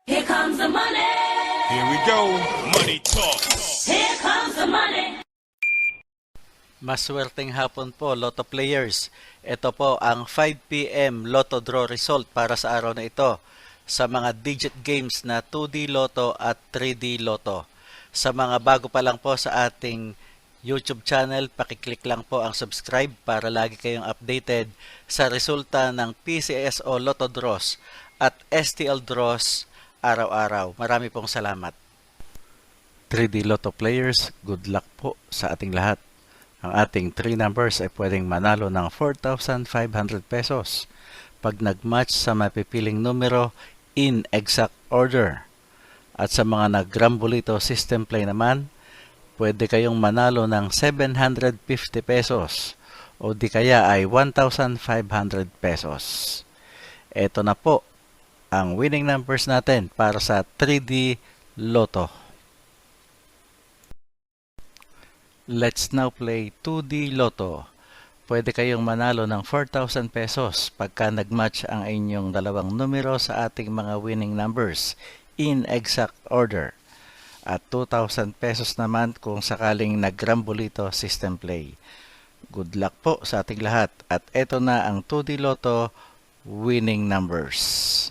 Here comes the money. Here we go. Money talk. Here comes the money. Maswerteng hapon po, Lotto players. Ito po ang 5 p.m. Lotto draw result para sa araw na ito sa mga digit games na 2D Lotto at 3D Lotto. Sa mga bago pa lang po sa ating YouTube channel, pakiclick lang po ang subscribe para lagi kayong updated sa resulta ng PCSO Lotto draws at STL draws araw-araw. Marami pong salamat. 3D Lotto players, good luck po sa ating lahat. Ang ating 3 numbers ay pwedeng manalo ng 4,500 pesos pag nag-match sa mapipiling numero in exact order. At sa mga nag-Grambolito system play naman, pwede kayong manalo ng 750 pesos o di kaya ay 1,500 pesos. Ito na po ang winning numbers natin para sa 3D Lotto. Let's now play 2D Lotto. Pwede kayong manalo ng 4,000 pesos pagka nag-match ang inyong dalawang numero sa ating mga winning numbers in exact order. At 2,000 pesos naman kung sakaling nag-Grambolito system play. Good luck po sa ating lahat. At ito na ang 2D Lotto winning numbers.